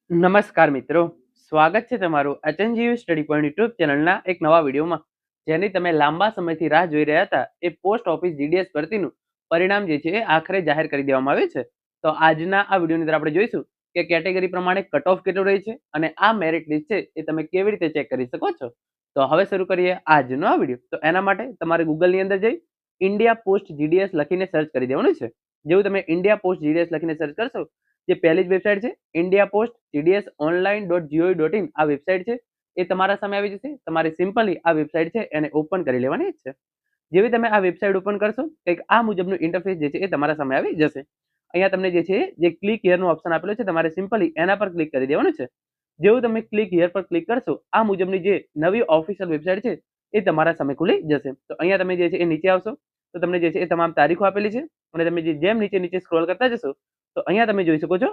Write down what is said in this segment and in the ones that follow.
નમસ્કાર મિત્રો, સ્વાગત છે તમારું એચએનજીયુ સ્ટડી પોઈન્ટ યુટ્યુબ ચેનલના એક નવા વિડીયોમાં. જેની તમે લાંબા સમયથી રાહ જોઈ રહ્યા હતા એ પોસ્ટ ઓફિસ જીડીએસ ભરતીનું પરિણામ જે છે એ આખરે જાહેર કરી દેવામાં આવ્યું છે. તો આજના આ વિડીયોની અંદર આપણે જોઈશું કે કેટેગરી પ્રમાણે કટ ઓફ કેટલું રહી છે અને આ મેરિટ લિસ્ટ છે એ તમે કેવી રીતે ચેક કરી શકો છો. તો હવે શરૂ કરીએ આજનો આ વિડીયો. તો એના માટે તમારે ગૂગલની અંદર જઈ ઇન્ડિયા પોસ્ટ જીડીએસ લખીને સર્ચ કરી દેવાનું છે. જેવું તમે ઇન્ડિયા પોસ્ટ જીડીએસ લખીને સર્ચ કરશો, જે પહેલી જ વેબસાઇટ છે ઇન્ડિયા પોસ્ટ જીડીએસ online.gov.in આ વેબસાઇટ છે એ તમારા સામે આવી જશે. તમારે સિમ્પલી આ વેબસાઇટ છે એને ઓપન કરી લેવાની છે. જેવી તમે આ વેબસાઇટ ઓપન કરશો કંઈક આ મુજબનું ઇન્ટરફેસ જે છે એ તમારા સામે આવી જશે. અહીંયા તમને જે છે જે ક્લિક હિયરનો ઓપ્શન આપેલો છે, તમારે સિમ્પલી એના પર ક્લિક કરી દેવાનું છે. જેવું તમે ક્લિક હિયર પર ક્લિક કરશો આ મુજબની જે નવી ઓફિશિયલ વેબસાઇટ છે એ તમારા સામે ખુલી જશે. તો અહીંયા તમે જે છે એ નીચે આવશો તો તમને જે છે એ તમામ તારીખો આપેલી છે અને તમે જેમ નીચે નીચે સ્ક્રોલ કરતા જશો તો અહીંયા તમે જોઈ શકો છો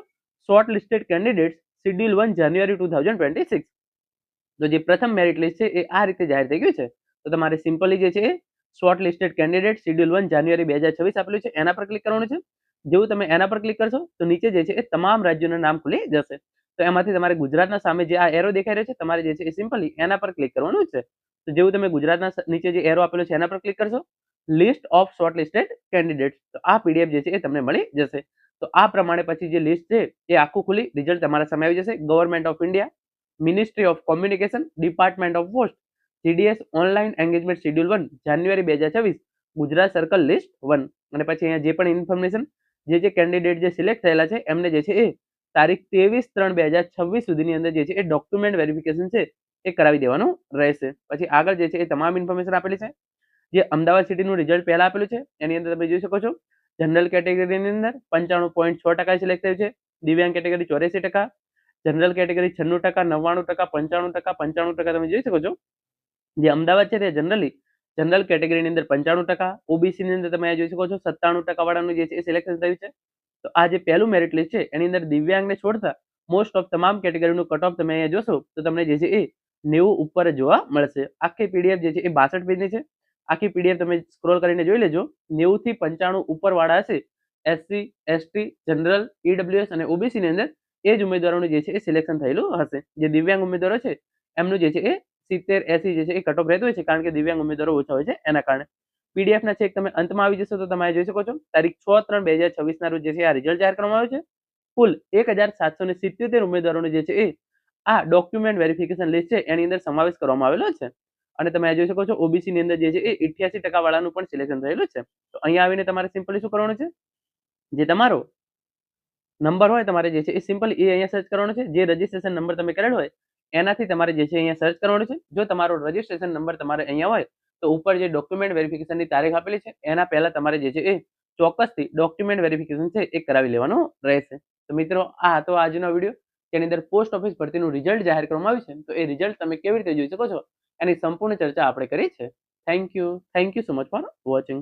શોર્ટ લિસ્ટેડ કેન્ડિડેટ્સ શેડ્યુલ 1 જાન્યુઆરી 2026. તો જે પ્રથમ મેરિટ લિસ્ટ છે એ આ રીતે જાહેર થઈ ગયું છે. તો તમારે સિમ્પલી જે છે શોર્ટ લિસ્ટેડ કેન્ડિડેટ શેડ્યુલ 1 જાન્યુઆરી 2026 આપેલું છે એના પર ક્લિક કરવાનું છે. જેવું તમે એના પર ક્લિક કરશો તો નીચે જે છે એ તમામ રાજ્યોના નામ ખુલી જશે. તો એમાંથી તમારે ગુજરાતના સામે જે આ એરો દેખાઈ રહ્યો છે તમારે જે છે એ સિમ્પલી એના પર ક્લિક કરવાનું છે. તો જેવું તમે ગુજરાતના નીચે જે એરો આપેલો છે એના પર ક્લિક કરશો list of short listed candidates, તો આ પીડીએફ જે છે એ તમને મળી જશે. તો આ પ્રમાણે પછી જે લિસ્ટ છે એ આખું ખુલી રિઝલ્ટ તમારા સામે આવી જશે. Government of India, ministry of communication, department of post, GDS online engagement schedule 1 January 2026, Gujarat circle list 1. અને પછી અહીંયા જે પણ ઇન્ફોર્મેશન જે કેન્ડિડેટ જે સિલેક્ટ થયેલા છે એમને જે છે એ તારીખ 23/3/2026 સુધીની અંદર જે છે એ ડોક્યુમેન્ટ વેરિફિકેશન છે એ કરાવી દેવાનું રહેશે. પછી આગળ જે છે એ તમામ ઇન્ફોર્મેશન આપેલી છે. જે અમદાવાદ સિટીનું રિઝલ્ટ પહેલા આપેલું છે એની અંદર તમે જોઈ શકો છો જનરલ કેટેગરીની અંદર 95.6% સિલેક્ટ થયું છે, દિવ્યાંગ કેટેગરી 84%, જનરલ કેટેગરી 96%, 99%, 95%, 95% તમે જોઈ શકો છો. જે અમદાવાદ છે તે જનરલ કેટેગરીની અંદર 95%, ઓબીસી ની અંદર તમે જોઈ શકો છો 97% વાળાનું જે છે એ સિલેક્શન થયું છે. તો આ જે પહેલું મેરિટ લિસ્ટ છે એની અંદર દિવ્યાંગને છોડતા મોસ્ટ ઓફ તમામ કેટેગરીનું કટ ઓફ તમે અહીંયા જોશો તો તમને જે છે એ 90 ઉપર જોવા મળશે. આખી પીડીએફ જે છે એ 62 પેજની છે. આખી પીડીએફ તમે સ્ક્રોલ કરીને જોઈ લેજો. 90 થી 95 ઉપર વાળા હશે એસસી, એસટી, જનરલ, ઈડબ્લ્યુએસ અને ઓબીસી ની અંદર એ જ ઉમેદવારોનું જે છે એ સિલેક્શન થયેલું હશે. જે દિવ્યાંગ ઉમેદવારો છે એમનું જે છે એ 70-80 જે છે એ કટ ઓફ રહેતું હોય છે, કારણ કે દિવ્યાંગ ઉમેદવારો ઓછા હોય છે એના કારણે. પીડીએફ ના ચેક તમે અંતમાં આવી જશો તો તમે જોઈ શકો છો તારીખ 6/3/2026 ના રોજ જે છે આ રિઝલ્ટ જાહેર કરવામાં આવ્યું છે. કુલ 1777 ઉમેદવારોને જે છે એ આ ડોક્યુમેન્ટ વેરિફિકેશન લિસ્ટ છે એની અંદર સમાવેશ કરવામાં આવેલો છે. અને તમે જોઈ શકો છો ઓબીસી ની અંદર જે છે એ 88% વાળાનું પણ સિલેક્શન થયેલું છે. તો અહીંયા આવીને તમારે સિમ્પલી શું કરવાનું છે, જે તમારો નંબર હોય તમારે જે છે એ સિમ્પલી એ અહીંયા સર્ચ કરવાનો છે. જે રજિસ્ટ્રેશન નંબર તમે કરેલો હોય એનાથી તમારે જે છે અહીંયા સર્ચ કરવાનું છે. જો તમારો રજિસ્ટ્રેશન નંબર તમારે અહીંયા હોય તો ઉપર જે ડોક્યુમેન્ટ વેરિફિકેશનની તારીખ આપેલી છે એના પહેલા તમારે જે છે એ ચોક્કસથી ડોક્યુમેન્ટ વેરિફિકેશન છે એ કરાવી લેવાનું રહેશે. તો મિત્રો આ હતો આજનો વિડીયો, તેની અંદર પોસ્ટ ઓફિસ ભરતીનું રિઝલ્ટ જાહેર કરવામાં આવ્યું છે. તો એ રિઝલ્ટ તમે કેવી રીતે જોઈ શકો છો એની સંપૂર્ણ ચર્ચા આપણે કરી છે. Thank you so much for watching.